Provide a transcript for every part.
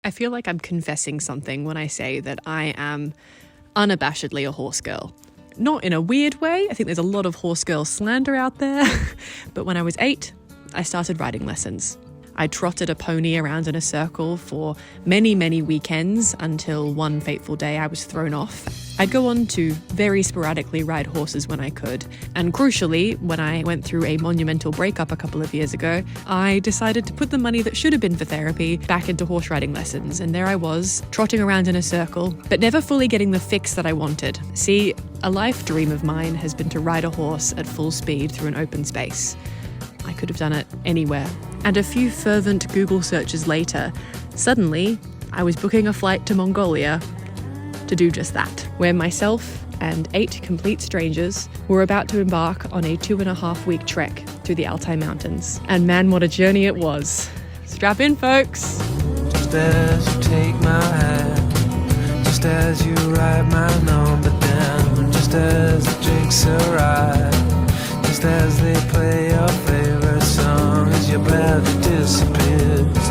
I feel like I'm confessing something when I say that I am unabashedly a horse girl. Not in a weird way. I think there's a lot of horse girl slander out there. But when I was 8, I started riding lessons. I trotted a pony around in a circle for many, many weekends until one fateful day I was thrown off. I'd go on to very sporadically ride horses when I could. And crucially, when I went through a monumental breakup a couple of years ago, I decided to put the money that should have been for therapy back into horse riding lessons. And there I was, trotting around in a circle, but never fully getting the fix that I wanted. See, a life dream of mine has been to ride a horse at full speed through an open space. I could have done it anywhere. And a few fervent Google searches later, suddenly I was booking a flight to Mongolia to do just that, where myself and 8 complete strangers were about to embark on a 2.5-week trek through the Altai mountains. And man, what a journey it was. Strap in, folks. Just as you take my hand, just as you write my number down, just as the drinks arrive, just as they play your favorite song, as your bladder disappears.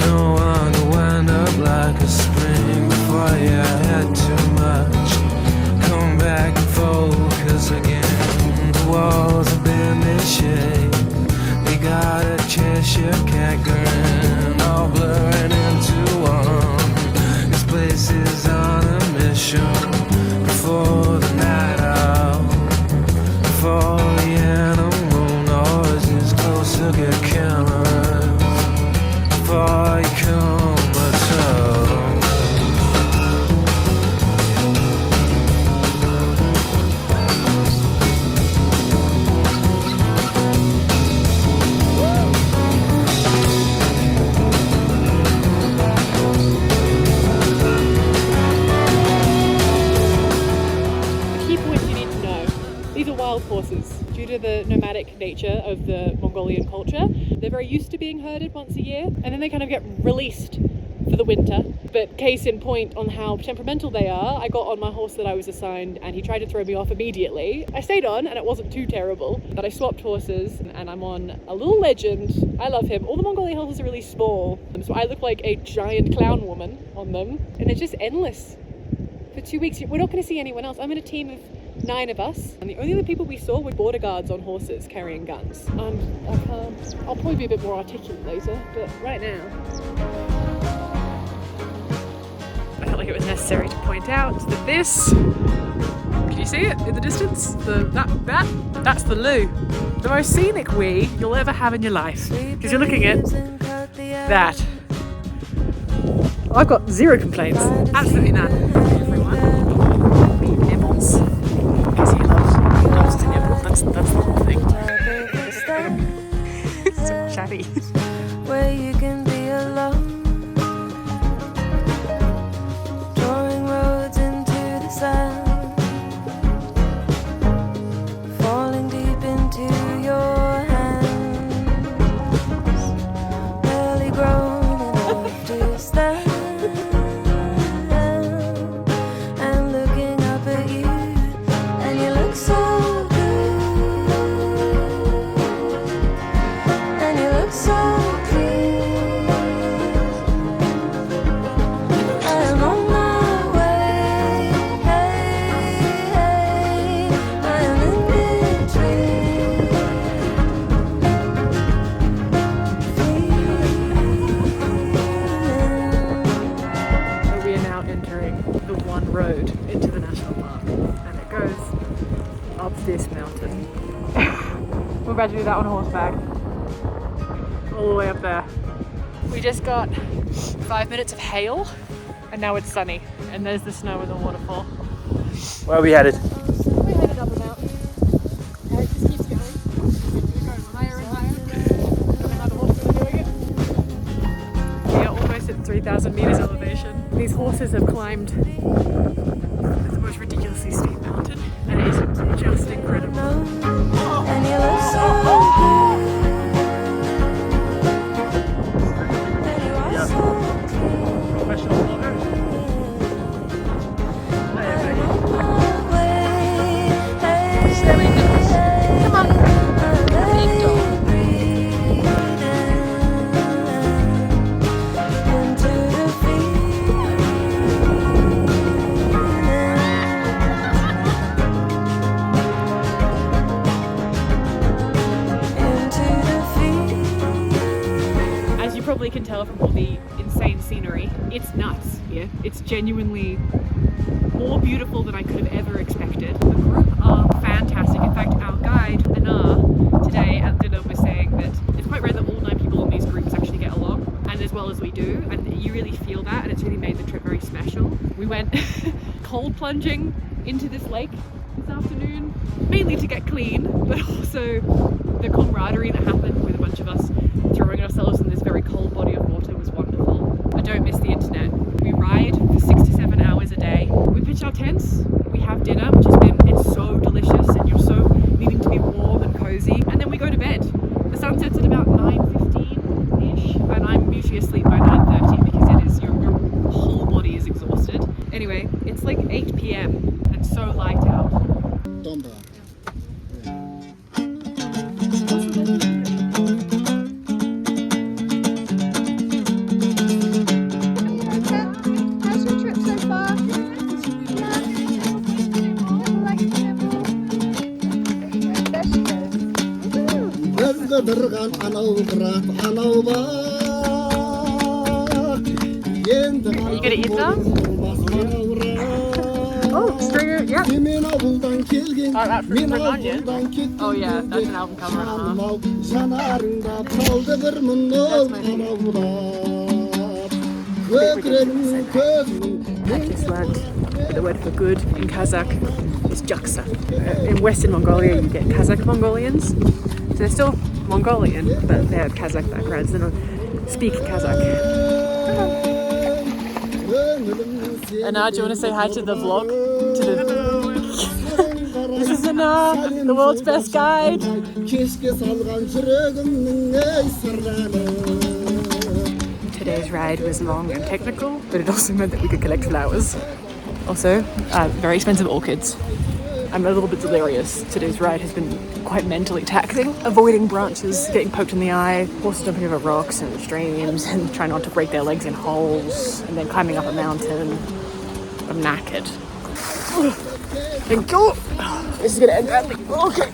No one will wind up like a spring before you had too much. Come back and focus again. The walls have been this shape. We got a Cheshire cat grin, all blurring into one. This place is on a mission before the night out. Before the animal noises closer get cameras, before you come at all. Horses. Due to the nomadic nature of the Mongolian culture, they're very used to being herded once a year, and then they kind of get released for the winter. But case in point on how temperamental they are, I got on my horse that I was assigned and he tried to throw me off immediately. I stayed on and it wasn't too terrible, but I swapped horses and I'm on a little legend. I love him. All the Mongolian horses are really small, so I look like a giant clown woman on them, and it's just endless. For 2 weeks, we're not going to see anyone else. I'm in a team of 9 of us, and the only other people we saw were border guards on horses carrying guns. I'll probably be a bit more articulate later, but right now I felt like it was necessary to point out that this, can you see it in the distance? That's the loo. The most scenic wee you'll ever have in your life, because you're looking at that. I've got 0 complaints, absolutely none. Nibbles. Because he loves to nibble. That's the whole thing. So chatty. Where you can be alone, drawing roads into the sand, falling deep into your hands, barely grown enough to stand. Road into the national park, and it goes up this mountain. We're about to do that on horseback, all the way up there. We just got 5 minutes of hail, and now it's sunny, and there's the snow and the waterfall. Where are we headed? We're headed up the mountain, and it just keeps going. It goes higher and higher. I mean, like the horses are doing it. We are almost at 3,000 meters elevation. These horses have climbed the most ridiculously steep mountain, and it is just incredible. And you look so good. And you are so clean. Professional vlogger. I'm on my way. Come on. Into the probably can tell from all the insane scenery, it's nuts here. It's genuinely more beautiful than I could have ever expected. The group are fantastic. In fact, our guide, Anna, today at dinner was saying that it's quite rare that all 9 people in these groups actually get along, and as well as we do, and you really feel that, and it's really made the trip very special. We went cold plunging into this lake this afternoon, mainly to get clean, but also the camaraderie that happened with a bunch of us throwing ourselves in this very cold body of water was wonderful. I don't miss the internet. We ride for 6 to 7 hours a day. We pitch our tents, we have dinner, which has been, it's so delicious, and you're so needing to be warm and cozy, and then we go to bed. The sun sets at about 9:15-ish, and I'm usually asleep by 9:30 because it is, your whole body is exhausted. Anyway, it's like 8 p.m. and so light out. How's your trip so far? Are you gonna eat some? Oh, stringer, yeah. That fruit spring onion. Oh yeah, that's an album cover and a half. That's my favorite. I just learned that the word for good in Kazakh is jaksa. In Western Mongolia you get Kazakh Mongolians. So they're still Mongolian, but they have Kazakh backgrounds. They don't speak Kazakh. Anna, do you want to say hi to the vlog? This is Anna, the world's best guide. Today's ride was long and technical, but it also meant that we could collect flowers. Also, very expensive orchids. I'm a little bit delirious. Today's ride has been quite mentally taxing. Avoiding branches, getting poked in the eye, horses jumping over rocks and streams, and trying not to break their legs in holes, and then climbing up a mountain. I'm knackered. Thank you. This is gonna end badly. Okay.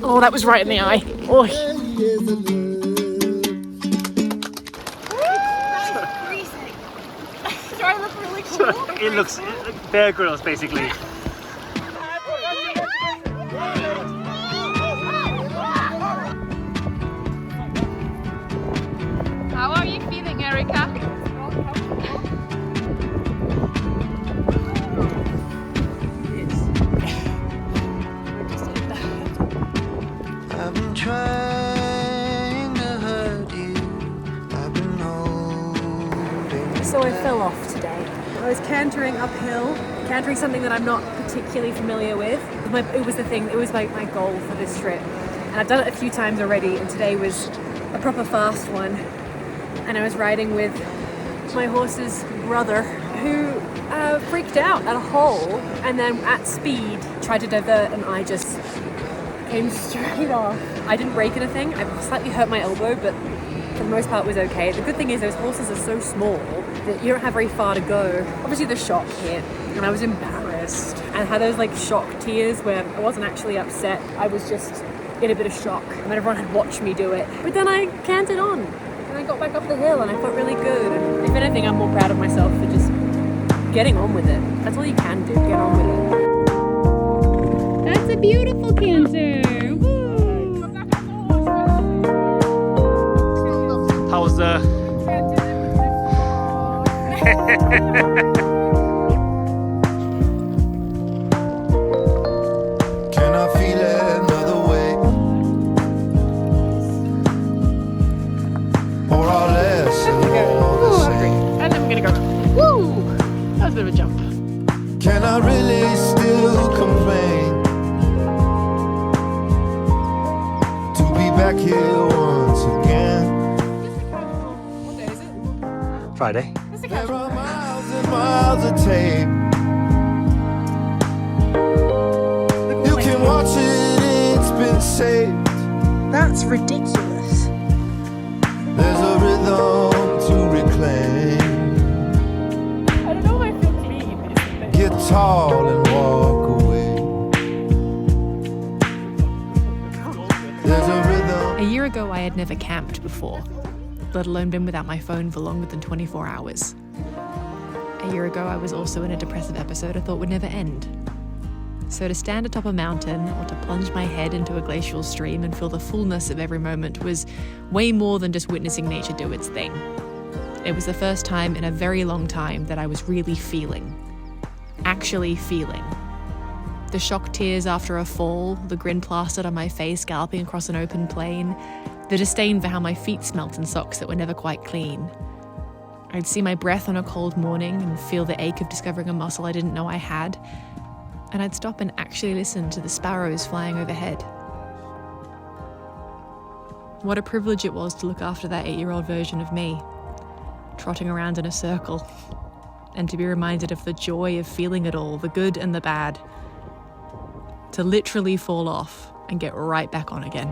Oh, that was right in the eye. Oh. Do I look really cool? It looks Bear Grylls basically. How are you feeling, Erica? I've been trying to hurt you. I've been holding. So I fell off today. I was cantering uphill, cantering something that I'm not particularly familiar with. It was the thing, it was like my goal for this trip. And I've done it a few times already, and today was a proper fast one. And I was riding with my horse's brother, who freaked out at a hole and then at speed tried to divert, and I just came straight off. I didn't break anything. I slightly hurt my elbow, but for the most part it was okay. The good thing is those horses are so small that you don't have very far to go. Obviously the shock hit, and I was embarrassed. And I had those like shock tears where I wasn't actually upset. I was just in a bit of shock, and everyone had watched me do it. But then I canted on, and I got back up the hill, and I felt really good. And if anything, I'm more proud of myself for just getting on with it. That's all you can do, get on with it. That's a beautiful canter. Woo! How's the... Can I feel another way? Or I'll less and all the same. And then we're gonna go. Woo! That was a bit of a jump. Can I really still complain? To be back here once again. What day is it? Friday. It's a There casual. are miles and miles of tape. You can watch it, it's been saved. That's ridiculous. There's a rhythm to reclaim. I don't know why I feel clean. Get tall and walk away. There's a rhythm. A year ago, I had never camped before. let alone been without my phone for longer than 24 hours. A year ago, I was also in a depressive episode I thought would never end. So to stand atop a mountain or to plunge my head into a glacial stream and feel the fullness of every moment was way more than just witnessing nature do its thing. It was the first time in a very long time that I was really feeling. Actually feeling. The shock tears after a fall, the grin plastered on my face galloping across an open plain, the disdain for how my feet smelt in socks that were never quite clean. I'd see my breath on a cold morning and feel the ache of discovering a muscle I didn't know I had, and I'd stop and actually listen to the sparrows flying overhead. What a privilege it was to look after that 8-year-old version of me, trotting around in a circle, and to be reminded of the joy of feeling it all, the good and the bad, to literally fall off and get right back on again.